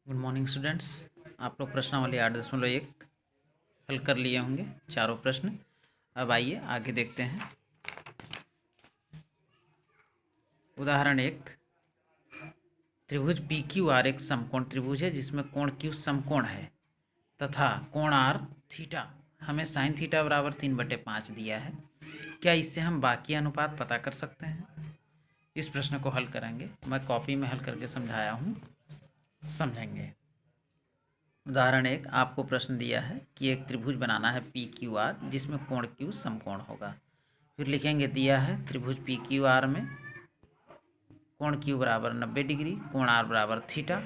Good morning students. आप लोग प्रश्नावली 8.1 हल कर लिए होंगे चारों प्रश्न। अब आइए आगे देखते हैं। उदाहरण 1, त्रिभुज पी क्यू आर एक समकोण त्रिभुज है जिसमें कोण क्यू समकोण है तथा कोण आर थीटा हमें साइन थीटा बराबर 3/5 दिया है। क्या इससे हम बाकी अनुपात पता कर सकते हैं? इस प्रश्न को हल करेंगे। मैं कॉपी में हल करके समझाया हूँ, समझेंगे। उदाहरण 1, आपको प्रश्न दिया है कि एक त्रिभुज बनाना है पी क्यू आर जिसमें कोण क्यू समकोण होगा। फिर लिखेंगे दिया है त्रिभुज पी क्यू आर में कोण क्यू बराबर 90 डिग्री, कोण आर बराबर थीटा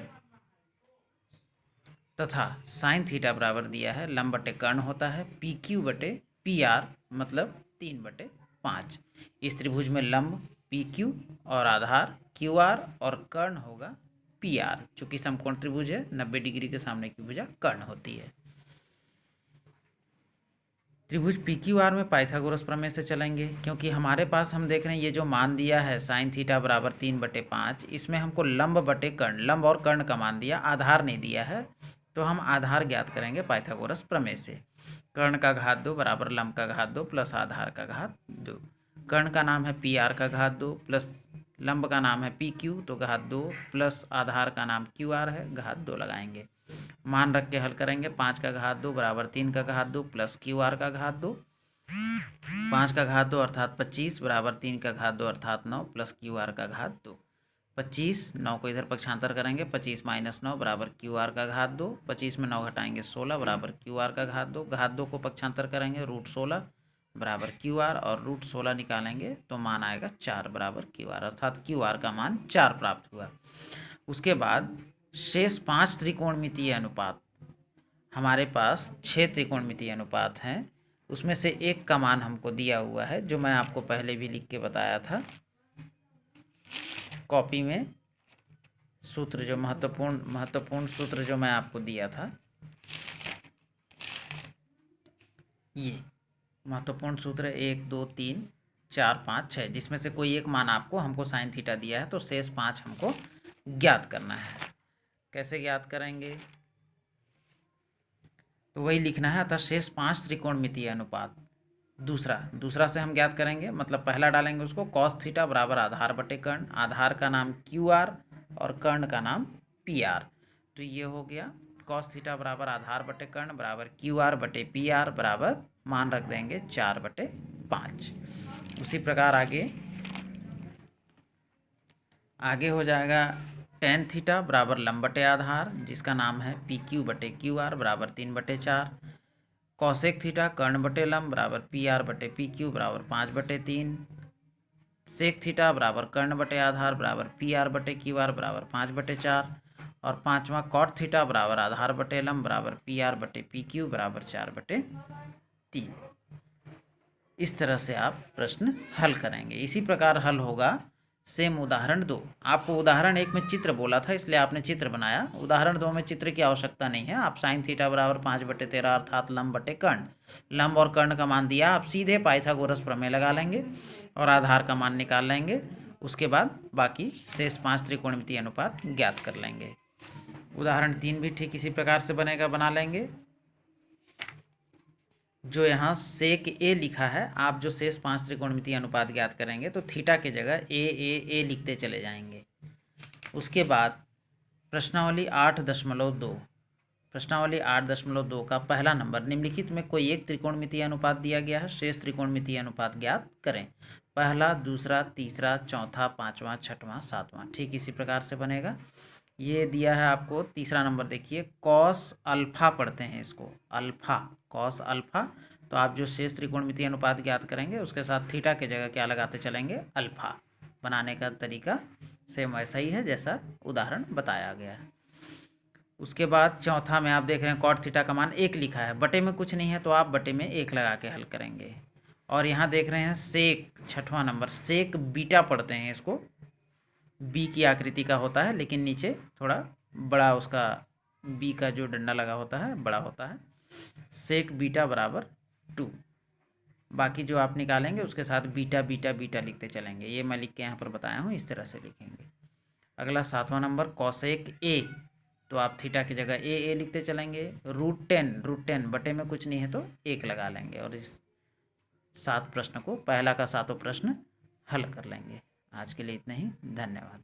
तथा साइन थीटा बराबर दिया है लंब बटे कर्ण होता है पी क्यू बटे पी आर मतलब 3/5। इस त्रिभुज में लंब पी क्यू और आधार क्यू आर और कर्ण होगा पी आर। चूँकि समकोण त्रिभुज है 90 डिग्री के सामने की भुजा कर्ण होती है। त्रिभुज पी क्यू आर में पाइथागोरस प्रमेय से चलेंगे, क्योंकि हमारे पास हम देख रहे हैं ये जो मान दिया है साइन थीटा बराबर 3/5, इसमें हमको लंब बटे कर्ण, लंब और कर्ण का मान दिया, आधार नहीं दिया है, तो हम आधार ज्ञात करेंगे पाइथागोरस प्रमेय से। कर्ण का घात 2 बराबर लंब का घात 2 प्लस आधार का घात 2। कर्ण का नाम है पी आर का घात 2 प्लस लंब का नाम है पी क्यू तो घात 2 प्लस आधार का नाम क्यू आर है घात 2 लगाएंगे। मान रख के हल करेंगे। 5 का घात 2 बराबर 3 का घात 2 प्लस क्यू आर का घात 2। 5 का घात 2 अर्थात 25 बराबर 3 का घात 2 अर्थात 9 प्लस क्यू आर का घात 2। 25, 9 को इधर पक्षांतर करेंगे। 25 - 9 बराबर क्यू आर का घात 2। 25 में 9 घटाएंगे 16 बराबर क्यू आर का घात 2। घात 2 को पक्षांतर करेंगे √16 बराबर क्यू आर और √16 निकालेंगे तो मान आएगा 4 बराबर क्यू आर, अर्थात क्यू आर का मान 4 प्राप्त हुआ। उसके बाद शेष 5 त्रिकोणमितीय अनुपात, हमारे पास 6 त्रिकोणमितीय अनुपात हैं, उसमें से एक का मान हमको दिया हुआ है जो मैं आपको पहले भी लिख के बताया था कॉपी में। सूत्र जो महत्वपूर्ण सूत्र जो मैं आपको दिया था, ये महत्वपूर्ण सूत्र है 1 2 3 4 5 6, जिसमें से कोई एक मान आपको हमको साइन थीटा दिया है, तो शेष 5 हमको ज्ञात करना है। कैसे ज्ञात करेंगे? तो वही लिखना है, अतः शेष 5 त्रिकोणमितीय अनुपात। दूसरा से हम ज्ञात करेंगे, मतलब पहला डालेंगे उसको कॉस थीटा बराबर आधार बटे कर्ण, आधार का नाम क्यू आर और कर्ण का नाम पी आर। तो ये हो गया कॉस थीटा बराबर आधार बटे कर्ण बराबर क्यू आर बटे पी आर बराबर मान रख देंगे 4/5। उसी प्रकार आगे हो जाएगा टेन थीटा बराबर लंब बटे आधार जिसका नाम है पी क्यू बटे क्यू आर बराबर 3/4। कॉसेक थीटा कर्ण बटे लंब बराबर पी आर बटे पी क्यू बराबर 5/3। सेक थीटा बराबर कर्ण बटे आधार बराबर पी आर बटे क्यू आर बराबर 5/4। और पांचवा कॉट थीटा बराबर आधार बटे लंब बराबर पी आर बटे पी क्यू बराबर 4/3। इस तरह से आप प्रश्न हल करेंगे। इसी प्रकार हल होगा सेम उदाहरण 2। आपको उदाहरण 1 में चित्र बोला था इसलिए आपने चित्र बनाया। उदाहरण 2 में चित्र की आवश्यकता नहीं है। आप साइन थीटा बराबर 5/13 अर्थात लंब बटे कर्ण, लंब और कर्ण का मान दिया, आप सीधे पाइथागोरस प्रमेय लगा लेंगे और आधार का मान निकाल लेंगे। उसके बाद बाकी शेष 5 त्रिकोणमितीय अनुपात ज्ञात कर लेंगे। उदाहरण 3 भी ठीक इसी प्रकार से बनेगा, बना लेंगे। जो यहाँ सेक ए लिखा है, आप जो शेष 5 त्रिकोणमितीय अनुपात ज्ञात करेंगे तो थीटा की जगह ए लिखते चले जाएंगे। उसके बाद प्रश्नावली 8.2 का पहला नंबर, निम्नलिखित में कोई एक त्रिकोणमितीय अनुपात दिया गया है, शेष त्रिकोणमितीय अनुपात ज्ञात करें। पहला, दूसरा, तीसरा, चौथा, पाँचवा, छठवां, सातवां ठीक इसी प्रकार से बनेगा। ये दिया है आपको तीसरा नंबर, देखिए कॉस अल्फा पढ़ते हैं इसको, अल्फा, कॉस अल्फा। तो आप जो शेष त्रिकोणमितीय अनुपात ज्ञात करेंगे उसके साथ थीटा की जगह क्या लगाते चलेंगे, अल्फा। बनाने का तरीका सेम वैसा ही है जैसा उदाहरण बताया गया है। उसके बाद चौथा में आप देख रहे हैं कॉट थीटा का मान 1 लिखा है, बटे में कुछ नहीं है तो आप बटे में 1 लगा के हल करेंगे। और यहाँ देख रहे हैं सेक, छठवां नंबर, सेक बीटा पढ़ते हैं इसको, बी की आकृति का होता है लेकिन नीचे थोड़ा बड़ा उसका बी का जो डंडा लगा होता है बड़ा होता है। सेक बीटा बराबर 2। बाकी जो आप निकालेंगे उसके साथ बीटा बीटा बीटा लिखते चलेंगे। ये मैं लिख के यहाँ पर बताया हूँ, इस तरह से लिखेंगे। अगला 7वां नंबर कॉसेक ए, तो आप थीटा की जगह ए लिखते चलेंगे। रूट टेन बटे में कुछ नहीं है तो 1 लगा लेंगे और इस 7 प्रश्न को, पहला का 7 प्रश्न हल कर लेंगे। आज के लिए इतना ही, धन्यवाद।